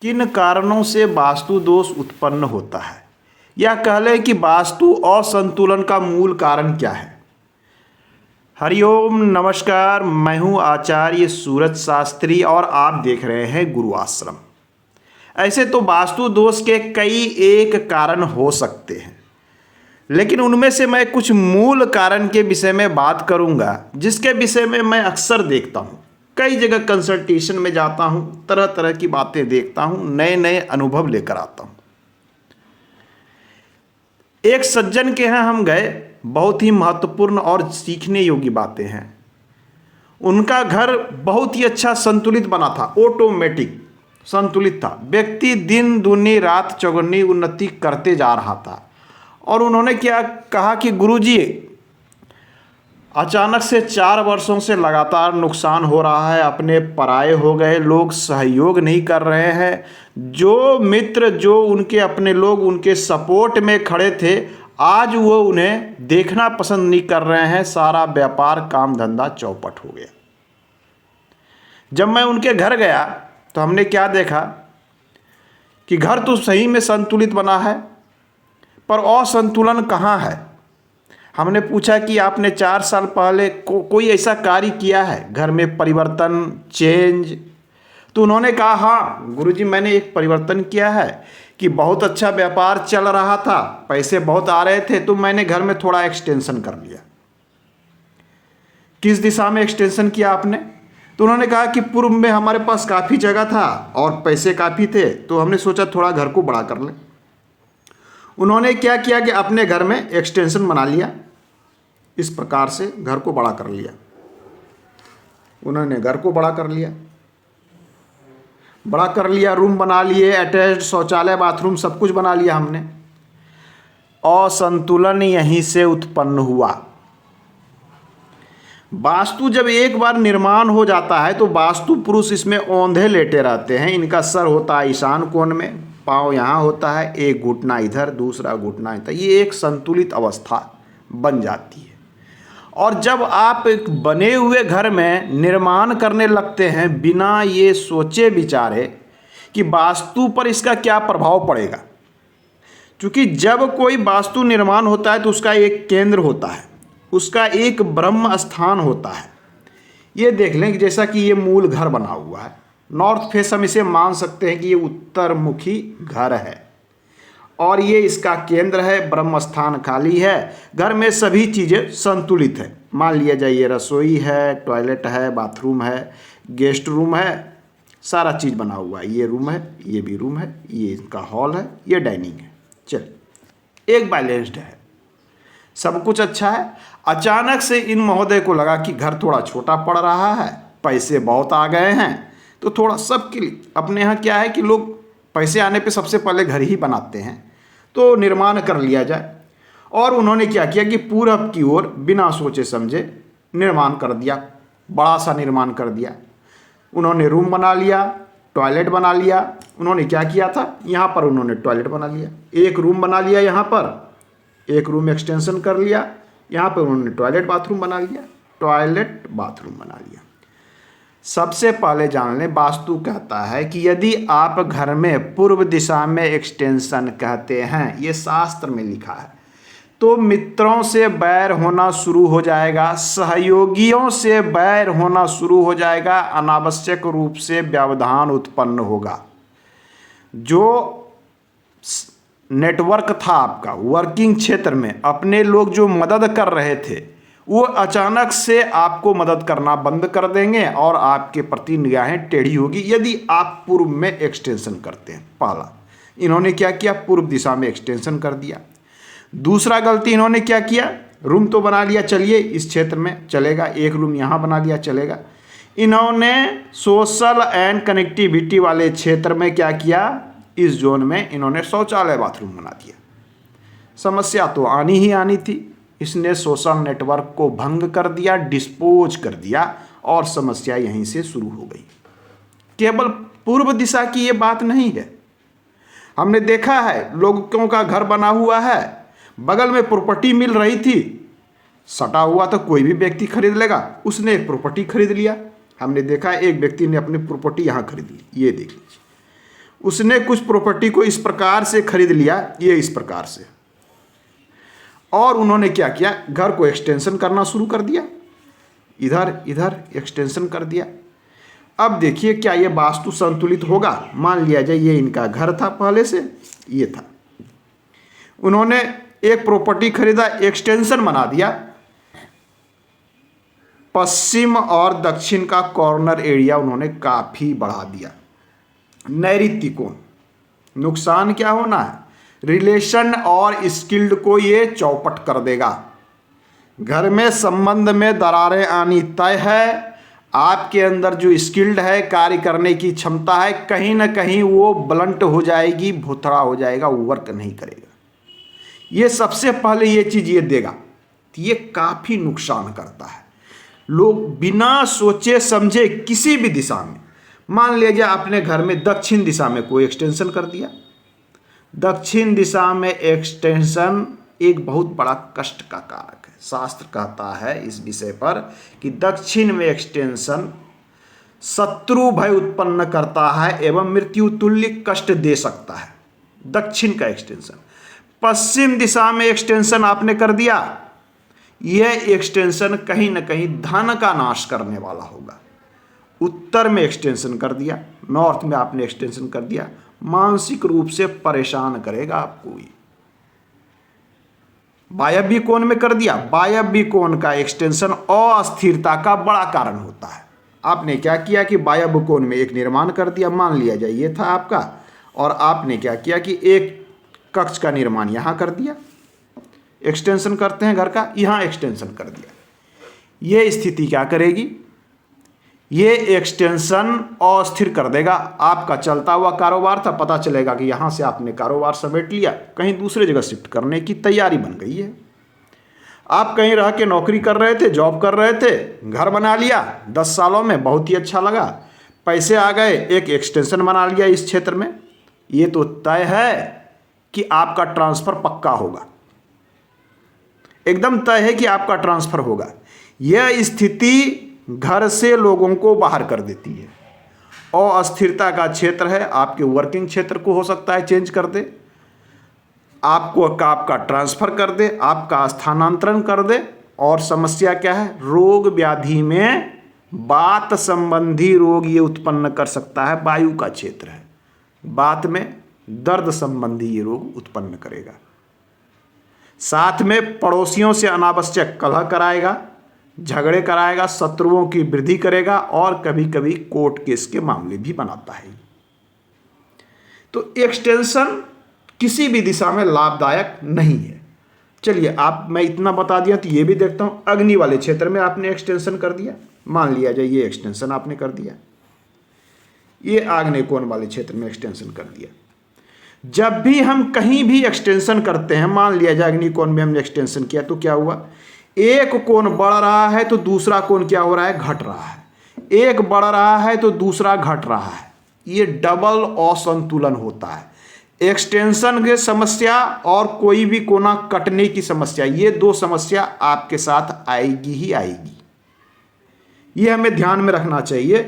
किन कारणों से वास्तु दोष उत्पन्न होता है, या कह लें कि वास्तु असंतुलन का मूल कारण क्या है। हरिओम नमस्कार, मैं हूं आचार्य सूरज शास्त्री और आप देख रहे हैं गुरु आश्रम। ऐसे तो वास्तु दोष के कई एक कारण हो सकते हैं, लेकिन उनमें से मैं कुछ मूल कारण के विषय में बात करूंगा, जिसके विषय में मैं अक्सर देखता हूं। कई जगह कंसल्टेशन में जाता हूं, तरह तरह की बातें देखता हूं, नए नए अनुभव लेकर आता हूं। एक सज्जन के यहाँ हम गए, बहुत ही महत्वपूर्ण और सीखने योग्य बातें हैं। उनका घर बहुत ही अच्छा संतुलित बना था, ऑटोमेटिक संतुलित था। व्यक्ति दिन दूनी रात चौगुनी उन्नति करते जा रहा था। और उन्होंने क्या कहा कि गुरुजी, अचानक से 4 वर्षों से लगातार नुकसान हो रहा है, अपने पराये हो गए, लोग सहयोग नहीं कर रहे हैं। जो मित्र, जो उनके अपने लोग उनके सपोर्ट में खड़े थे, आज वो उन्हें देखना पसंद नहीं कर रहे हैं। सारा व्यापार काम धंधा चौपट हो गया। जब मैं उनके घर गया तो हमने क्या देखा कि घर तो सही में संतुलित बना है, पर असंतुलन कहाँ है। हमने पूछा कि आपने 4 साल पहले कोई ऐसा कार्य किया है, घर में परिवर्तन, चेंज। तो उन्होंने कहा, हाँ गुरुजी, मैंने एक परिवर्तन किया है कि बहुत अच्छा व्यापार चल रहा था, पैसे बहुत आ रहे थे, तो मैंने घर में थोड़ा एक्सटेंशन कर लिया। किस दिशा में एक्सटेंशन किया आपने? तो उन्होंने कहा कि पूर्व में हमारे पास काफ़ी जगह था और पैसे काफ़ी थे, तो हमने सोचा थोड़ा घर को बड़ा कर लें। उन्होंने क्या किया कि अपने घर में एक्सटेंशन बना लिया। इस प्रकार से घर को बड़ा कर लिया। उन्होंने घर को बड़ा कर लिया, रूम बना लिए, अटैच्ड शौचालय, बाथरूम, सब कुछ बना लिया हमने। असंतुलन यहीं से उत्पन्न हुआ। वास्तु जब एक बार निर्माण हो जाता है तो वास्तु पुरुष इसमें औंधे लेटे रहते हैं। इनका सर होता है ईशान कोण में, पाँव यहाँ होता है, एक घुटना इधर, दूसरा घुटना इधर। ये एक संतुलित अवस्था बन जाती है। और जब आप एक बने हुए घर में निर्माण करने लगते हैं बिना ये सोचे विचारे कि वास्तु पर इसका क्या प्रभाव पड़ेगा, क्योंकि जब कोई वास्तु निर्माण होता है तो उसका एक केंद्र होता है, उसका एक ब्रह्म स्थान होता है। ये देख लें कि जैसा कि ये मूल घर बना हुआ है, नॉर्थ फेस, हम इसे मान सकते हैं कि ये उत्तरमुखी घर है और ये इसका केंद्र है। ब्रह्म स्थान खाली है, घर में सभी चीज़ें संतुलित है। मान लिया जाए ये रसोई है, टॉयलेट है, बाथरूम है, गेस्ट रूम है, सारा चीज़ बना हुआ है। ये रूम है, ये भी रूम है, ये इनका हॉल है, ये डाइनिंग है। चल, एक बैलेंस्ड है, सब कुछ अच्छा है। अचानक से इन महोदय को लगा कि घर थोड़ा छोटा पड़ रहा है, पैसे बहुत आ गए हैं, तो थोड़ा सबके लिए, अपने यहाँ क्या है कि लोग पैसे आने पे सबसे पहले घर ही बनाते हैं, तो निर्माण कर लिया जाए। और उन्होंने क्या किया कि पूरब की ओर बिना सोचे समझे निर्माण कर दिया, बड़ा सा निर्माण कर दिया। उन्होंने रूम बना लिया, टॉयलेट बना लिया। उन्होंने क्या किया था, यहाँ पर उन्होंने टॉयलेट बना लिया, एक रूम बना लिया, यहाँ पर एक रूम एक्सटेंशन कर लिया, यहाँ पर उन्होंने टॉयलेट बाथरूम बना लिया, टॉयलेट बाथरूम बना लिया। सबसे पहले जान लें, वास्तु कहता है कि यदि आप घर में पूर्व दिशा में एक्सटेंशन कहते हैं, ये शास्त्र में लिखा है, तो मित्रों से बैर होना शुरू हो जाएगा, सहयोगियों से बैर होना शुरू हो जाएगा, अनावश्यक रूप से व्यवधान उत्पन्न होगा। जो नेटवर्क था आपका, वर्किंग क्षेत्र में अपने लोग जो मदद कर रहे थे, वो अचानक से आपको मदद करना बंद कर देंगे और आपके प्रति निगाहें टेढ़ी होगी यदि आप पूर्व में एक्सटेंशन करते हैं। पहला, इन्होंने क्या किया, पूर्व दिशा में एक्सटेंशन कर दिया। दूसरा गलती इन्होंने क्या किया, रूम तो बना लिया, चलिए इस क्षेत्र में चलेगा, एक रूम यहाँ बना लिया, चलेगा। इन्होंने सोशल एंड कनेक्टिविटी वाले क्षेत्र में क्या किया, इस जोन में इन्होंने शौचालय बाथरूम बना दिया। समस्या तो आनी ही आनी थी, इसने सोशल नेटवर्क को भंग कर दिया, डिस्पोज कर दिया और समस्या यहीं से शुरू हो गई। केवल पूर्व दिशा की ये बात नहीं है, हमने देखा है लोगों का घर बना हुआ है, बगल में प्रॉपर्टी मिल रही थी, सटा हुआ तो कोई भी व्यक्ति खरीद लेगा, उसने एक प्रॉपर्टी खरीद लिया। हमने देखा एक व्यक्ति ने अपनी प्रॉपर्टी यहाँ खरीद ली, ये देख लीजिए। उसने कुछ प्रॉपर्टी को इस प्रकार से खरीद लिया, ये इस प्रकार से, और उन्होंने क्या किया, घर को एक्सटेंशन करना शुरू कर दिया, इधर इधर एक्सटेंशन कर दिया। अब देखिए क्या ये वास्तु संतुलित होगा? मान लिया जाए ये इनका घर था, पहले से ये था, उन्होंने एक प्रॉपर्टी खरीदा, एक्सटेंशन बना दिया, पश्चिम और दक्षिण का कॉर्नर एरिया उन्होंने काफ़ी बढ़ा दिया। नैऋत्य कोण, नुकसान क्या होना है? रिलेशन और स्किल्ड को ये चौपट कर देगा। घर में संबंध में दरारें आनी तय है। आपके अंदर जो स्किल्ड है, कार्य करने की क्षमता है, कहीं ना कहीं वो ब्लंट हो जाएगी, भुथड़ा हो जाएगा, वर्क नहीं करेगा। ये सबसे पहले ये चीज़ ये देगा, तो ये काफ़ी नुकसान करता है। लोग बिना सोचे समझे किसी भी दिशा में, मान लीजिए आपने घर में दक्षिण दिशा में कोई एक्सटेंशन कर दिया। दक्षिण दिशा में एक्सटेंशन एक बहुत बड़ा कष्ट का कारक है। शास्त्र कहता है इस विषय पर कि दक्षिण में एक्सटेंशन शत्रु भय उत्पन्न करता है एवं मृत्यु तुल्य कष्ट दे सकता है। दक्षिण का एक्सटेंशन। पश्चिम दिशा में एक्सटेंशन आपने कर दिया, यह एक्सटेंशन कहीं ना कहीं धन का नाश करने वाला होगा। उत्तर में एक्सटेंशन कर दिया, नॉर्थ में आपने एक्सटेंशन कर दिया, मानसिक रूप से परेशान करेगा आपको। वायव्य कोण में कर दिया, वायव्य कोण का एक्सटेंशन अस्थिरता का बड़ा कारण होता है। आपने क्या किया कि वायव्य कोण में एक निर्माण कर दिया, मान लिया जाए ये था आपका, और आपने क्या किया कि एक कक्ष का निर्माण यहाँ कर दिया, एक्सटेंशन करते हैं घर का, यहाँ एक्सटेंशन कर दिया। ये स्थिति क्या करेगी? ये एक्सटेंशन अस्थिर कर देगा। आपका चलता हुआ कारोबार था, पता चलेगा कि यहाँ से आपने कारोबार समेट लिया, कहीं दूसरे जगह शिफ्ट करने की तैयारी बन गई है। आप कहीं रह के नौकरी कर रहे थे, जॉब कर रहे थे, घर बना लिया 10 सालों में, बहुत ही अच्छा लगा, पैसे आ गए, एक एक्सटेंशन बना लिया इस क्षेत्र में। ये तो तय है कि आपका ट्रांसफ़र पक्का होगा, एकदम तय है कि आपका ट्रांसफ़र होगा। यह स्थिति घर से लोगों को बाहर कर देती है। अस्थिरता का क्षेत्र है, आपके वर्किंग क्षेत्र को हो सकता है चेंज कर दे, आपका ट्रांसफ़र कर दे, आपका स्थानांतरण कर दे। और समस्या क्या है? रोग व्याधि में वात संबंधी रोग ये उत्पन्न कर सकता है। वायु का क्षेत्र है, वात में दर्द संबंधी ये रोग उत्पन्न करेगा। साथ में पड़ोसियों से अनावश्यक कलह कराएगा, झगड़े कराएगा, शत्रुओं की वृद्धि करेगा, और कभी कभी कोर्ट केस के मामले भी बनाता है। तो एक्सटेंशन किसी भी दिशा में लाभदायक नहीं है। चलिए मैं इतना बता दिया, तो ये भी देखता हूँ। अग्नि वाले क्षेत्र में आपने एक्सटेंशन कर दिया, मान लिया जाए ये एक्सटेंशन आपने कर दिया, ये आग्नेय कोण वाले क्षेत्र में एक्सटेंशन कर दिया। जब भी हम कहीं भी एक्सटेंशन करते हैं, मान लिया जाए अग्नि कोण में हमने एक्सटेंशन किया, तो क्या हुआ? एक कोण बढ़ रहा है तो दूसरा कोण क्या हो रहा है? घट रहा है। एक बढ़ रहा है तो दूसरा घट रहा है। ये डबल असंतुलन होता है। एक्सटेंशन की समस्या और कोई भी कोना कटने की समस्या, ये दो समस्या आपके साथ आएगी ही आएगी। ये हमें ध्यान में रखना चाहिए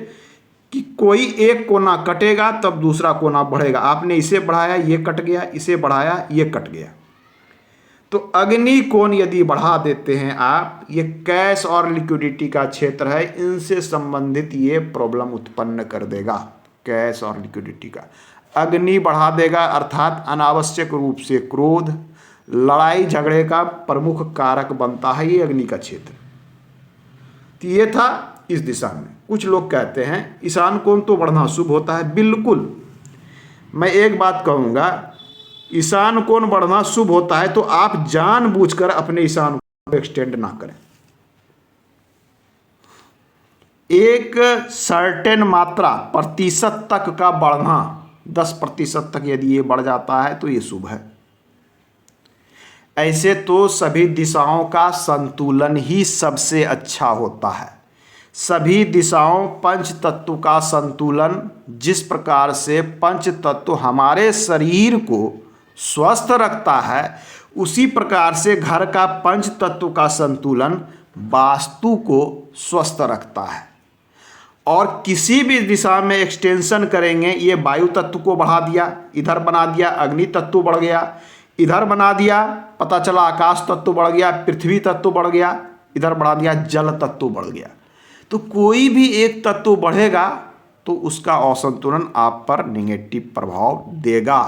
कि कोई एक कोना कटेगा तब दूसरा कोना बढ़ेगा। आपने इसे बढ़ाया, ये कट गया, इसे बढ़ाया, ये कट गया। तो अग्नि कोण यदि बढ़ा देते हैं आप, ये कैश और लिक्विडिटी का क्षेत्र है, इनसे संबंधित ये प्रॉब्लम उत्पन्न कर देगा। कैश और लिक्विडिटी का अग्नि बढ़ा देगा, अर्थात अनावश्यक रूप से क्रोध, लड़ाई झगड़े का प्रमुख कारक बनता है ये अग्नि का क्षेत्र। तो ये था इस दिशा में। कुछ लोग कहते हैं ईशान कोण तो बढ़ना शुभ होता है। बिल्कुल, मैं एक बात कहूँगा, ईशान कोण बढ़ना शुभ होता है तो आप जानबूझकर अपने ईशान कोण को एक्सटेंड ना करें। एक सर्टेन मात्रा प्रतिशत तक का बढ़ना, 10% तक यदि ये बढ़ जाता है तो ये शुभ है। ऐसे तो सभी दिशाओं का संतुलन ही सबसे अच्छा होता है। सभी दिशाओं पंच तत्व का संतुलन, जिस प्रकार से पंच तत्व हमारे शरीर को स्वस्थ रखता है, उसी प्रकार से घर का पंच तत्व का संतुलन वास्तु को स्वस्थ रखता है। और किसी भी दिशा में एक्सटेंशन करेंगे, ये वायु तत्व को बढ़ा दिया, इधर बना दिया, अग्नि तत्व बढ़ गया, इधर बना दिया, पता चला आकाश तत्व बढ़ गया, पृथ्वी तत्व बढ़ गया, इधर बढ़ा दिया जल तत्व बढ़ गया। तो कोई भी एक तत्व बढ़ेगा तो उसका असंतुलन आप पर नेगेटिव प्रभाव देगा।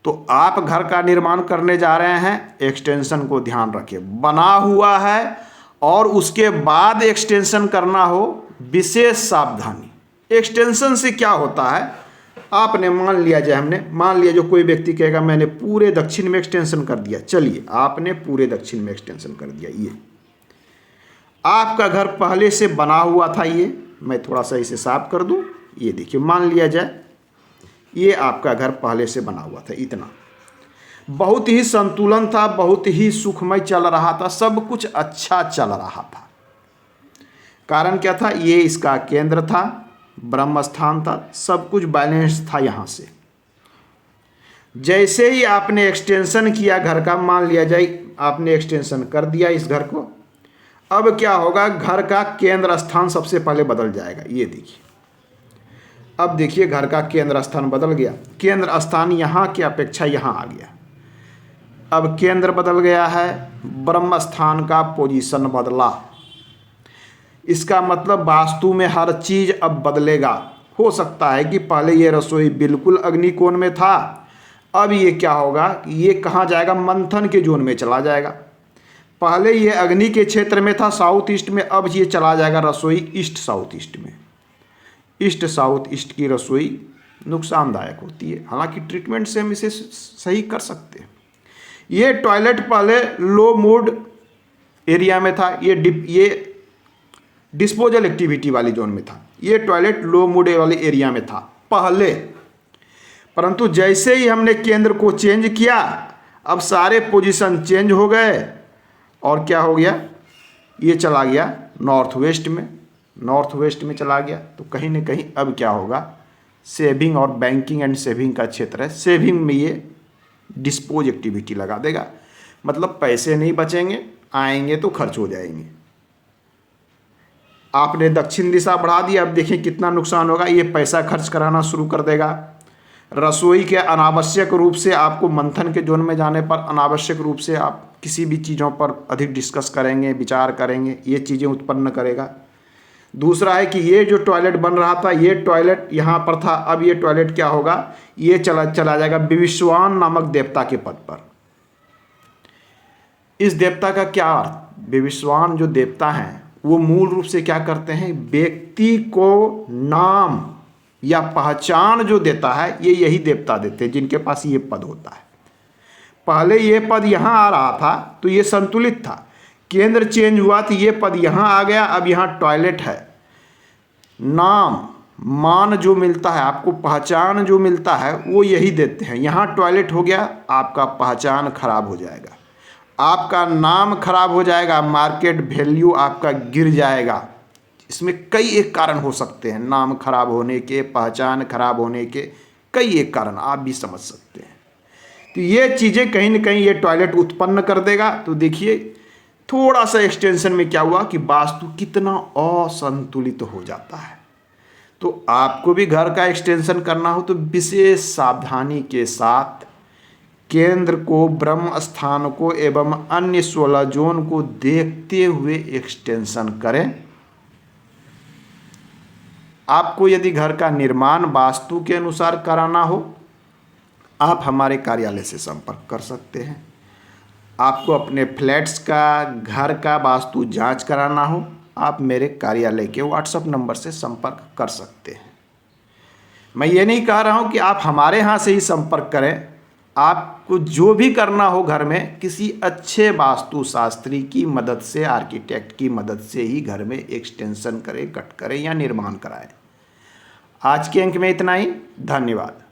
तो आप घर का निर्माण करने जा रहे हैं, एक्सटेंशन को ध्यान रखिए। बना हुआ है और उसके बाद एक्सटेंशन करना हो, विशेष सावधानी। एक्सटेंशन से क्या होता है, आपने मान लिया जाए, हमने मान लिया, जो कोई व्यक्ति कहेगा मैंने पूरे दक्षिण में एक्सटेंशन कर दिया, चलिए आपने पूरे दक्षिण में एक्सटेंशन कर दिया। ये आपका घर पहले से बना हुआ था, ये मैं थोड़ा सा इसे साफ कर दूं। ये देखिए, मान लिया जाए ये आपका घर पहले से बना हुआ था, इतना बहुत ही संतुलन था, बहुत ही सुखमय चल रहा था, सब कुछ अच्छा चल रहा था। कारण क्या था, ये इसका केंद्र था, ब्रह्म स्थान था, सब कुछ बैलेंस था। यहाँ से जैसे ही आपने एक्सटेंशन किया घर का, मान लिया जाए आपने एक्सटेंशन कर दिया इस घर को, अब क्या होगा, घर का केंद्र स्थान सबसे पहले बदल जाएगा। ये देखिए, अब देखिए घर का केंद्र स्थान बदल गया। केंद्र स्थान यहाँ की अपेक्षा यहाँ आ गया। अब केंद्र बदल गया है, ब्रह्म स्थान का पोजीशन बदला। इसका मतलब वास्तु में हर चीज अब बदलेगा। हो सकता है कि पहले ये रसोई बिल्कुल अग्निकोण में था, अब ये क्या होगा, ये कहाँ जाएगा, मंथन के जोन में चला जाएगा। पहले ये अग्नि के क्षेत्र में था, साउथ ईस्ट में, अब ये चला जाएगा रसोई ईस्ट साउथ ईस्ट में। ईस्ट साउथ ईस्ट की रसोई नुकसानदायक होती है, हालांकि ट्रीटमेंट से हम इसे सही कर सकते हैं। ये टॉयलेट पहले लो मूड एरिया में था, ये डिस्पोजल एक्टिविटी वाली जोन में था। ये टॉयलेट लो मूड वाले एरिया में था पहले, परंतु जैसे ही हमने केंद्र को चेंज किया, अब सारे पोजीशन चेंज हो गए और क्या हो गया, ये चला गया नॉर्थ वेस्ट में। नॉर्थ वेस्ट में चला गया तो कहीं ना कहीं अब क्या होगा, सेविंग और बैंकिंग एंड सेविंग का क्षेत्र है, सेविंग में ये डिस्पोज एक्टिविटी लगा देगा। मतलब पैसे नहीं बचेंगे, आएंगे तो खर्च हो जाएंगे। आपने दक्षिण दिशा बढ़ा दी, अब देखिए कितना नुकसान होगा, ये पैसा खर्च कराना शुरू कर देगा। रसोई के अनावश्यक रूप से आपको मंथन के जोन में जाने पर अनावश्यक रूप से आप किसी भी चीज़ों पर अधिक डिस्कस करेंगे, विचार करेंगे, ये चीज़ें उत्पन्न करेगा। दूसरा है कि ये जो टॉयलेट बन रहा था, ये टॉयलेट यहाँ पर था, अब ये टॉयलेट क्या होगा, ये चला जाएगा विविश्वान नामक देवता के पद पर। इस देवता का क्या अर्थ, विविश्वान जो देवता हैं वो मूल रूप से क्या करते हैं, व्यक्ति को नाम या पहचान जो देता है, ये यही देवता देते हैं जिनके पास ये पद होता है। पहले ये पद यहाँ आ रहा था तो ये संतुलित था, केंद्र चेंज हुआ तो ये पद यहाँ आ गया, अब यहाँ टॉयलेट है। नाम मान जो मिलता है आपको, पहचान जो मिलता है वो यही देते हैं। यहाँ टॉयलेट हो गया, आपका पहचान खराब हो जाएगा, आपका नाम खराब हो जाएगा, मार्केट वैल्यू आपका गिर जाएगा। इसमें कई एक कारण हो सकते हैं, नाम खराब होने के, पहचान खराब होने के कई एक कारण आप भी समझ सकते हैं। तो ये चीज़ें कहीं ना कहीं ये टॉयलेट उत्पन्न कर देगा। तो देखिए थोड़ा सा एक्सटेंशन में क्या हुआ कि वास्तु कितना असंतुलित हो जाता है। तो आपको भी घर का एक्सटेंशन करना हो तो विशेष सावधानी के साथ केंद्र को, ब्रह्म स्थान को एवं अन्य 16 जोन को देखते हुए एक्सटेंशन करें। आपको यदि घर का निर्माण वास्तु के अनुसार कराना हो, आप हमारे कार्यालय से संपर्क कर सकते हैं। आपको अपने फ्लैट्स का, घर का वास्तु जांच कराना हो, आप मेरे कार्यालय के व्हाट्सएप नंबर से संपर्क कर सकते हैं। मैं ये नहीं कह रहा हूँ कि आप हमारे यहाँ से ही संपर्क करें। आपको जो भी करना हो घर में, किसी अच्छे वास्तुशास्त्री की मदद से, आर्किटेक्ट की मदद से ही घर में एक्सटेंशन करें, कट करें या निर्माण कराएं। आज के अंक में इतना ही, धन्यवाद।